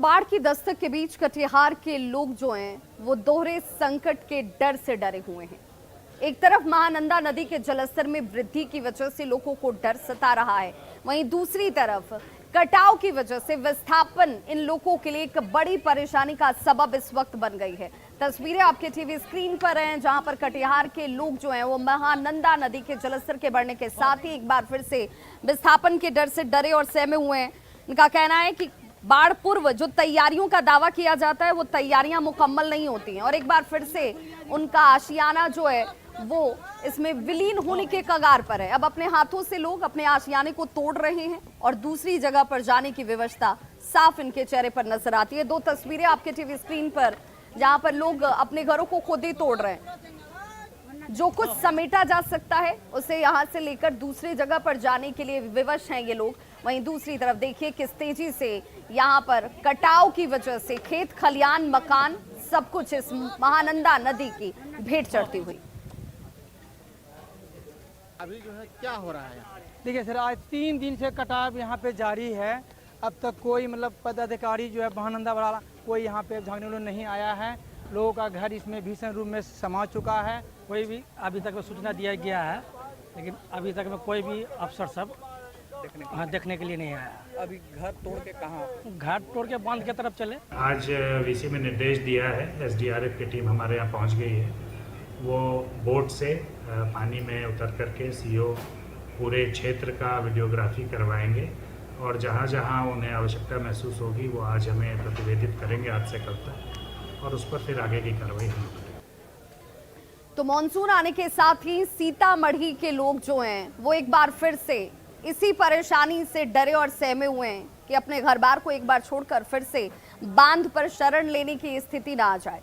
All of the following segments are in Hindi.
बाढ़ की दस्तक के बीच कटिहार के लोग जो हैं वो दोहरे संकट के डर से डरे हुए हैं। एक तरफ महानंदा नदी के जलस्तर में वृद्धि की वजह से लोगों को डर सता रहा है, वहीं दूसरी तरफ कटाव की वजह से विस्थापन इन लोगों के लिए एक बड़ी परेशानी का सबब इस वक्त बन गई है। तस्वीरें आपके टीवी स्क्रीन पर हैं, जहां पर कटिहार के लोग जो हैं वो महानंदा नदी के जलस्तर के बढ़ने के साथ ही एक बार फिर से विस्थापन के डर से डरे और सहमे हुए हैं। इनका कहना है कि बाढ़ पूर्व जो तैयारियों का दावा किया जाता है वो तैयारियां मुकम्मल नहीं होती हैं और एक बार फिर से उनका आशियाना जो है वो इसमें विलीन होने के कगार पर है। अब अपने हाथों से लोग अपने आशियाने को तोड़ रहे हैं और दूसरी जगह पर जाने की व्यवस्था साफ इनके चेहरे पर नजर आती है। दो तस्वीरें आपके टीवी स्क्रीन पर, जहां पर लोग अपने घरों को खुद ही तोड़ रहे हैं। जो कुछ समेटा जा सकता है उसे यहां से लेकर दूसरी जगह पर जाने के लिए विवश हैं ये लोग। वहीं दूसरी तरफ देखिए किस तेजी से यहां पर कटाव की वजह से खेत खलियान मकान सब कुछ इस महानंदा नदी की भेंट चढ़ती हुई। अभी जो है क्या हो रहा है? देखिए सर, आज 3 दिन से कटाव यहाँ पे जारी है। अब तक कोई पदाधिकारी जो है महानंदा वाला कोई यहाँ पे झांकने वाला नहीं आया है। लोगों का घर इसमें भीषण रूप में समा चुका है। कोई भी अभी तक में सूचना दिया गया है, लेकिन अभी तक में कोई भी अफसर सब देखने के लिए नहीं आया। अभी घर तोड़ के कहाँ? घर तोड़ के बांध के तरफ चले। आज वीसी में निर्देश दिया है, एसडीआरएफ की टीम हमारे यहाँ पहुँच गई है। वो बोट से पानी में उतर करके सीओ पूरे क्षेत्र का वीडियोग्राफी करवाएंगे और जहाँ जहाँ उन्हें आवश्यकता महसूस होगी वो आज हमें प्रतिवेदित करेंगे आज से कल तक, और उस पर फिर आगे की कार्रवाई हम करेंगे। तो मॉनसून आने के साथ ही सीतामढ़ी के लोग जो हैं वो एक बार फिर से इसी परेशानी से डरे और सहमे हुए हैं कि अपने घर बार को एक बार छोड़कर फिर से बांध पर शरण लेने की स्थिति ना आ जाए।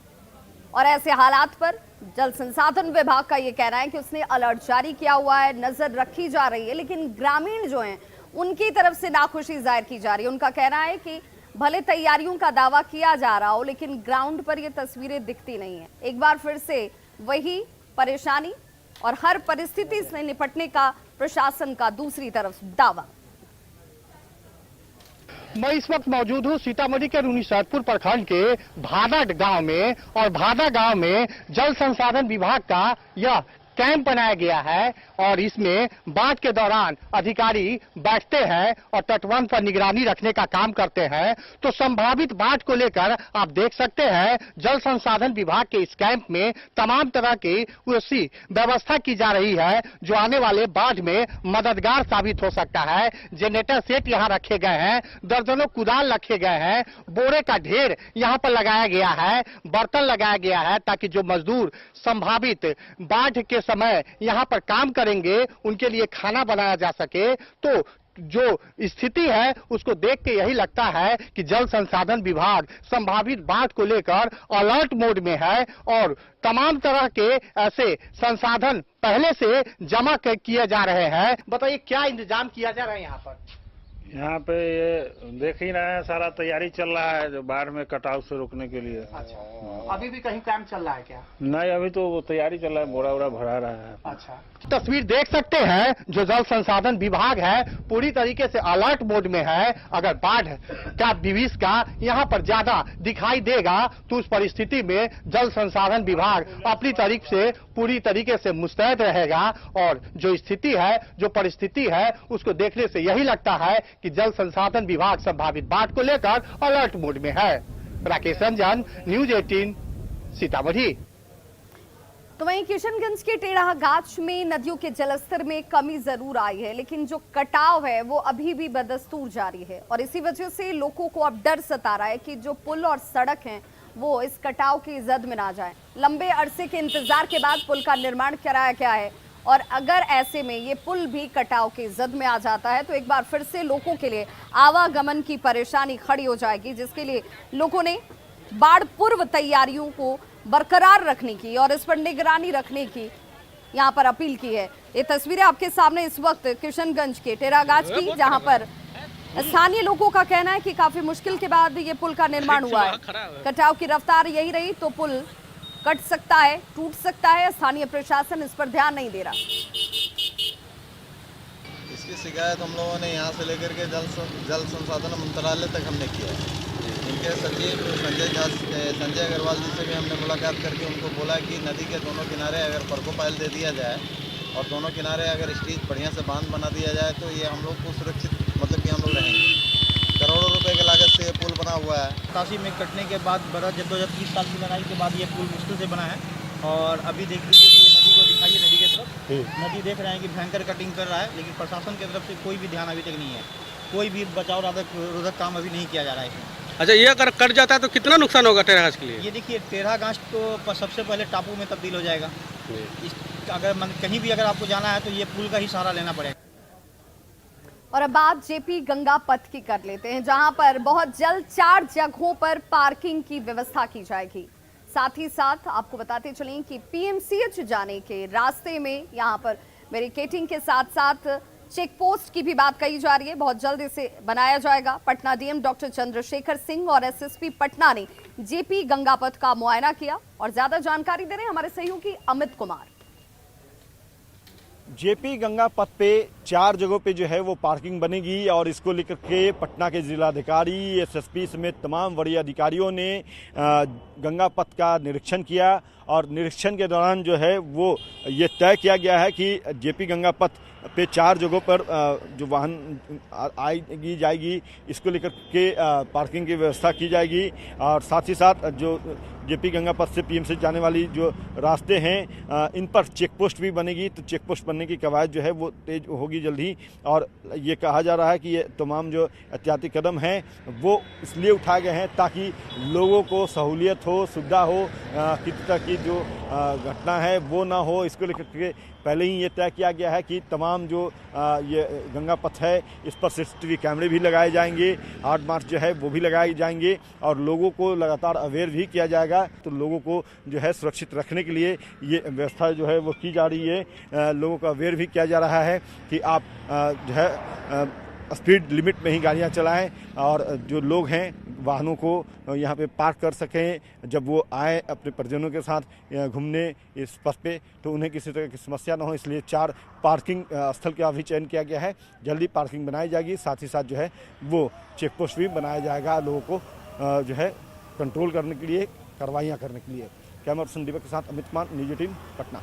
और ऐसे हालात पर जल संसाधन विभाग का ये कहना है कि उसने अलर्ट जारी किया हुआ है, नजर रखी जा रही है, लेकिन ग्रामीण जो हैं उनकी तरफ से नाखुशी जाहिर की जा रही है। उनका कहना है कि भले तैयारियों का दावा किया जा रहा हो लेकिन ग्राउंड पर ये तस्वीरें दिखती नहीं है। एक बार फिर से वही परेशानी और हर परिस्थिति से निपटने का प्रशासन का दूसरी तरफ दावा। मैं इस वक्त मौजूद हूँ सीतामढ़ी के रूनीसैदपुर प्रखंड के भादा गांव में, और भादा गांव में जल संसाधन विभाग का यह कैंप बनाया गया है और इसमें बाढ़ के दौरान अधिकारी बैठते हैं और तटबंध पर निगरानी रखने का काम करते हैं। तो संभावित बाढ़ को लेकर आप देख सकते हैं जल संसाधन विभाग के इस कैंप में तमाम तरह की उसी व्यवस्था की जा रही है जो आने वाले बाढ़ में मददगार साबित हो सकता है। जनरेटर सेट यहाँ रखे गए हैं, दर्जनों कुदाल रखे गए हैं, बोरे का ढेर यहाँ पर लगाया गया है, बर्तन लगाया गया है ताकि जो मजदूर संभावित बाढ़ के समय यहाँ पर काम करेंगे उनके लिए खाना बनाया जा सके। तो जो स्थिति है उसको देख के यही लगता है कि जल संसाधन विभाग संभावित बाढ़ को लेकर अलर्ट मोड में है और तमाम तरह के ऐसे संसाधन पहले से जमा किए जा रहे हैं। बताइए क्या इंतजाम किया जा रहा है यहाँ पर? यहाँ पे ये देख ही रहे हैं, सारा तैयारी चल रहा है जो बाढ़ में कटाव से रोकने के लिए। अच्छा, अभी भी कहीं काम चल रहा है क्या? नहीं, अभी तो वो तैयारी चल रहा है, बोरा वोरा भरा रहा है। अच्छा, तस्वीर देख सकते हैं जो जल संसाधन विभाग है पूरी तरीके से अलर्ट मोड में है। अगर बाढ़ का विविष्का यहाँ पर ज्यादा दिखाई देगा तो उस परिस्थिति में जल संसाधन विभाग अपनी तरीके से पूरी तरीके से मुस्तैद रहेगा और जो स्थिति है, जो परिस्थिति है, उसको देखने से यही लगता है कि जल संसाधन विभाग संभावित बाढ़ को लेकर अलर्ट मोड में है। राकेश रंजन, न्यूज 18, सीतामढ़ी। तो वहीं किशनगंज के टेढ़ागाछ में नदियों के जलस्तर में कमी जरूर आई है, लेकिन जो कटाव है वो अभी भी बदस्तूर जारी है और इसी वजह से लोगों को अब डर सता रहा है कि जो पुल और सड़क हैं वो इस कटाव की जद में ना जाए। लंबे अरसे के इंतजार के बाद पुल का निर्माण कराया गया है और अगर ऐसे में ये पुल भी कटाव की जद में आ जाता है तो एक बार फिर से लोगों के लिए आवागमन की परेशानी खड़ी हो जाएगी, जिसके लिए लोगों ने बाढ़ पूर्व तैयारियों को बरकरार रखने की और इस पर निगरानी रखने की यहाँ पर अपील की है। ये तस्वीरें आपके सामने इस वक्त किशनगंज के टेढ़ागाछ की, जहाँ पर स्थानीय लोगों का कहना है कि काफी मुश्किल के बाद ये पुल का निर्माण हुआ है। कटाव की रफ्तार यही रही तो पुल कट सकता है, टूट सकता है। स्थानीय प्रशासन इस पर ध्यान नहीं दे रहा। इसकी शिकायत हम लोगों ने यहाँ से लेकर के जल संसाधन मंत्रालय तक हमने किया है। के सचिव संजय अग्रवाल जी से भी हमने मुलाकात करके उनको बोला कि नदी के दोनों किनारे अगर पर्कोपाइल दे दिया जाए और दोनों किनारे अगर स्टीच बढ़िया से बांध बना दिया जाए तो ये हम लोग को सुरक्षित मतलब कि हम लोग रहेंगे। करोड़ों रुपए की लागत से ये पुल बना हुआ है। 87 में कटने के बाद बड़ा जद्दोजहद 30 साल की लड़ाई के बाद ये पुल मुश्किल से बना है। और अभी देख लीजिए कि ये नदी को दिखाइए, नदी की तरफ नदी देख रहे हैं कि भयंकर कटिंग कर रहा है, लेकिन प्रशासन की तरफ से कोई भी ध्यान अभी तक नहीं है। कोई भी बचाव रोधक काम अभी नहीं किया जा रहा है। अच्छा, ये अगर कट जाता है तो कितना नुकसान होगा टेरागाछ के लिए? ये देखिए, टेरागाछ तो सबसे पहले टापू में तब्दील हो जाएगा। अगर कहीं भी अगर आपको जाना है तो ये पुल का ही सहारा लेना पड़ेगा। और अब बात जेपी गंगा पथ की कर लेते हैं, जहां पर बहुत जल्द 4 जगहों पर पार्किंग की व्यवस्था की जाएगी। साथ ही साथ आपको बताते चलें कि पीएमसीएच जाने के रास्ते में यहां पर बैरिकेडिंग के साथ साथ चेक पोस्ट की भी बात कही जा रही है। बहुत जल्द इसे बनाया जाएगा। पटना डीएम डॉक्टर चंद्रशेखर सिंह और एसएसपी पटना ने जेपी गंगा पथ का मुआयना किया और ज्यादा जानकारी दे रहे हैं हमारे सहयोगी अमित कुमार। जेपी गंगा पथ पे 4 जगहों पे जो है वो पार्किंग बनेगी और इसको लेकर के पटना के जिलाधिकारी, एसएसपी समेत तमाम वरीय अधिकारियों ने गंगा पथ का निरीक्षण किया और निरीक्षण के दौरान जो है वो ये तय किया गया है कि जेपी गंगा पथ पे 4 जगहों पर जो वाहन आएगी जाएगी इसको लेकर के पार्किंग की व्यवस्था की जाएगी। और साथ ही साथ जो जेपी गंगा पथ से पीएम से जाने वाली जो रास्ते हैं इन पर चेक पोस्ट भी बनेगी। तो चेक पोस्ट बनने की कवायद जो है वो तेज होगी जल्द ही। और ये कहा जा रहा है कि ये तमाम जो एहतियाती कदम हैं वो इसलिए उठाए गए हैं ताकि लोगों को सहूलियत हो, सुविधा हो, किसी तरह की जो घटना है वो ना हो। इसको लेकर के पहले ही ये तय किया गया है कि तमाम जो ये गंगा पथ है इस पर सीसीटीवी कैमरे भी लगाए जाएंगे, 8 मार्च जो है वो भी लगाए जाएंगे और लोगों को लगातार अवेयर भी किया जाएगा। तो लोगों को जो है सुरक्षित रखने के लिए ये व्यवस्था जो है वो की जा रही है। लोगों को अवेयर भी किया जा रहा है कि आप जो है स्पीड लिमिट में ही गाड़ियां चलाएं और जो लोग हैं वाहनों को यहाँ पे पार्क कर सकें। जब वो आए अपने परिजनों के साथ घूमने इस पथ पे तो उन्हें किसी तरह की समस्या ना हो, इसलिए 4 पार्किंग स्थल का भी चयन किया गया है। जल्दी पार्किंग बनाई जाएगी। साथ ही साथ जो है वो चेक पोस्ट भी बनाया जाएगा लोगों को जो है कंट्रोल करने के लिए, कार्रवाइयाँ करने के लिए। कैमरा पर्सन दीपक के साथ अमित कुमार, न्यूज 18 पटना।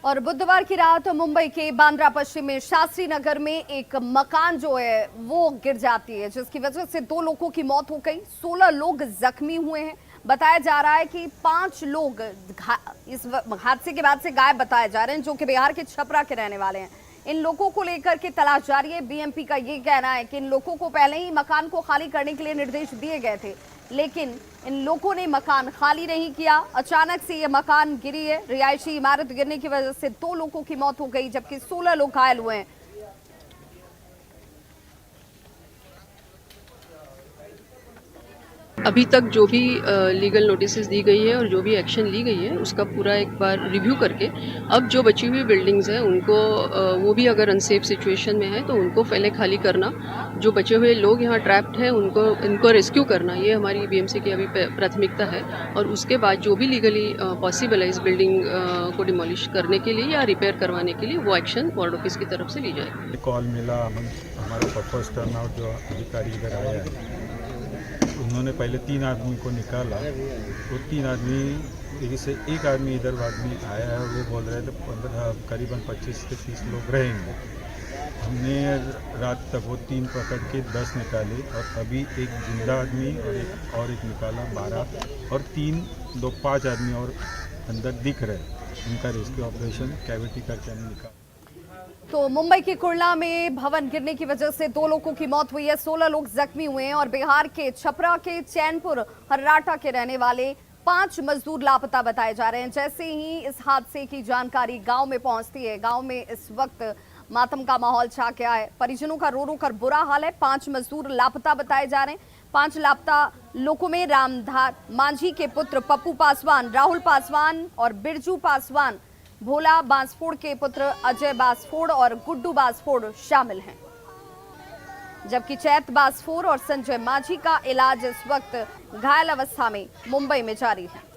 और बुधवार की रात मुंबई के बांद्रा पश्चिम में शास्त्री नगर में एक मकान जो है वो गिर जाती है, जिसकी वजह से 2 लोगों की मौत हो गई, 16 लोग जख्मी हुए हैं। बताया जा रहा है कि 5 लोग इस हादसे के बाद से गायब बताए जा रहे हैं, जो कि बिहार के छपरा के रहने वाले हैं। इन लोगों को लेकर के तलाश जारी है। बीएमपी का ये कहना है कि इन लोगों को पहले ही मकान को खाली करने के लिए निर्देश दिए गए थे, लेकिन इन लोगों ने मकान खाली नहीं किया। अचानक से ये मकान गिरी है। रिहायशी इमारत गिरने की वजह से 2 लोगों की मौत हो गई, जबकि 16 लोग घायल हुए हैं। अभी तक जो भी लीगल नोटिसेस दी गई है और जो भी एक्शन ली गई है उसका पूरा एक बार रिव्यू करके अब जो बची हुई बिल्डिंग्स हैं उनको वो भी अगर अनसेफ सिचुएशन में है तो उनको पहले खाली करना, जो बचे हुए लोग यहाँ ट्रैप्ड हैं इनको रेस्क्यू करना, ये हमारी बीएमसी की अभी प्राथमिकता है। और उसके बाद जो भी लीगली पॉसिबल है इस बिल्डिंग को डिमोलिश करने के लिए या रिपेयर करवाने के लिए वो एक्शन वार्ड ऑफिस की तरफ से ली जाएगी। कॉल मिला, हमारा फर्स्ट टर्नआउट जो अधिकारी इधर आया है उन्होंने पहले 3 आदमी को निकाला। वो 3 आदमी से एक आदमी इधर आदमी आया है, वो बोल रहे थे करीबन 25 से 30 लोग रहेंगे। हमने रात तक वो 3 पकड़ के 10 निकाले और अभी एक जिंदा आदमी और एक निकाला 12 और 5 आदमी और अंदर दिख रहे। उनका रेस्क्यू ऑपरेशन कैविटी करके हमने निकाला। तो मुंबई के कुर्ला में भवन गिरने की वजह से 2 लोगों की मौत हुई है, 16 लोग जख्मी हुए हैं। और बिहार के छपरा के चैनपुर हर्राटा के रहने वाले 5 मजदूर लापता बताए जा रहे हैं। जैसे ही इस हादसे की जानकारी गांव में पहुंचती है, गांव में इस वक्त मातम का माहौल छा गया है। परिजनों का रो रो कर बुरा हाल है। 5 मजदूर लापता बताए जा रहे हैं। 5 लापता लोगों में रामधार मांझी के पुत्र पप्पू पासवान, राहुल पासवान और बिरजू पासवान, भोला बांसफोड़ के पुत्र अजय बांसफोड़ और गुड्डू बांसफोड़ शामिल हैं, जबकि चैत बांसफोड़ और संजय मांझी का इलाज इस वक्त घायल अवस्था में मुंबई में जारी है।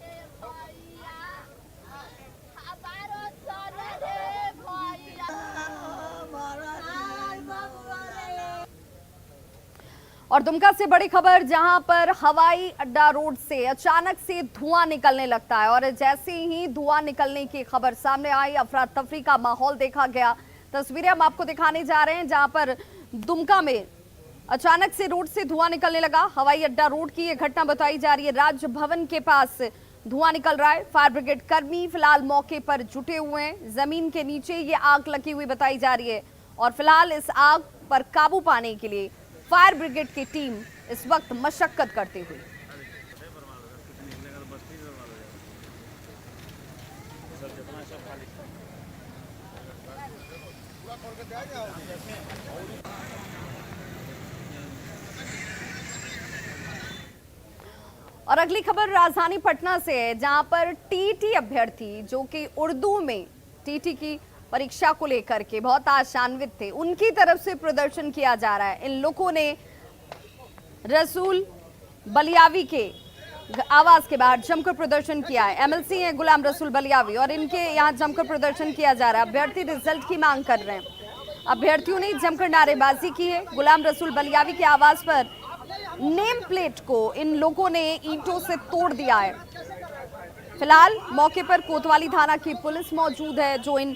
और दुमका से बड़ी खबर, जहां पर हवाई अड्डा रोड से अचानक से धुआं निकलने लगता है और जैसे ही धुआं निकलने की खबर सामने आई, अफरा तफरी का माहौल देखा गया। तस्वीरें हम आपको दिखाने जा रहे हैं, जहां पर दुमका में अचानक से रोड से धुआं निकलने लगा। हवाई अड्डा रोड की यह घटना बताई जा रही है। राजभवन के पास धुआं निकल रहा है। फायर ब्रिगेड कर्मी फिलहाल मौके पर जुटे हुए हैं। जमीन के नीचे ये आग लगी हुई बताई जा रही है और फिलहाल इस आग पर काबू पाने के लिए फायर ब्रिगेड की टीम इस वक्त मशक्कत करती हुई। और अगली खबर राजधानी पटना से है, जहां पर टीटी अभ्यर्थी जो कि उर्दू में टीटी की परीक्षा को लेकर के बहुत आशान्वित थे, उनकी तरफ से प्रदर्शन किया जा रहा है। इन लोगों ने रसूल बलियावी के आवास के बाहर जमकर प्रदर्शन किया है। एमएलसी हैं गुलाम रसूल बलियावी और इनके यहां जमकर प्रदर्शन किया जा रहा है। अभ्यर्थी रिजल्ट की मांग कर रहे हैं। अभ्यर्थियों ने जमकर नारेबाजी की है। गुलाम रसूल बलियावी के आवास पर नेम प्लेट को इन लोगों ने ईंटों से तोड़ दिया है। फिलहाल मौके पर कोतवाली थाना की पुलिस मौजूद है, जो इन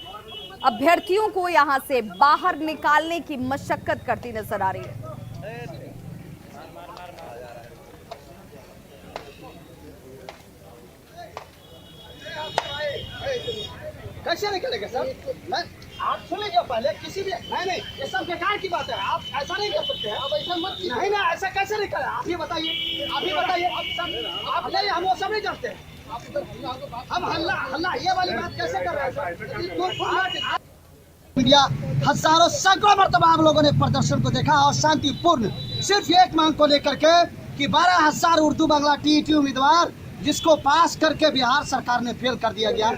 अभ्यर्थियों को यहां से बाहर निकालने की मशक्कत करती नजर आ रही है। कैसे निकलेगा सर? आप सुन लीजिए पहले, किसी भी नहीं, ये सब बेकार की बात है। आप ऐसा नहीं कर सकते हैं। आप ऐसा मत कीजिए। नहीं ना, ऐसा कैसे निकले? आप ही बताइए, आप ही बताइए। आप नहीं, हम वो सब नहीं जानते। हम हल्ला ये वाली बात कैसे कर रहे हैं? मीडिया हजारों सैकड़ों मरतबा आप लोगों ने प्रदर्शन को देखा और शांतिपूर्ण सिर्फ एक मांग को लेकर के कि 12,000 उर्दू बांग्ला टीईटी उम्मीदवार जिसको पास करके बिहार सरकार ने फेल कर दिया गया,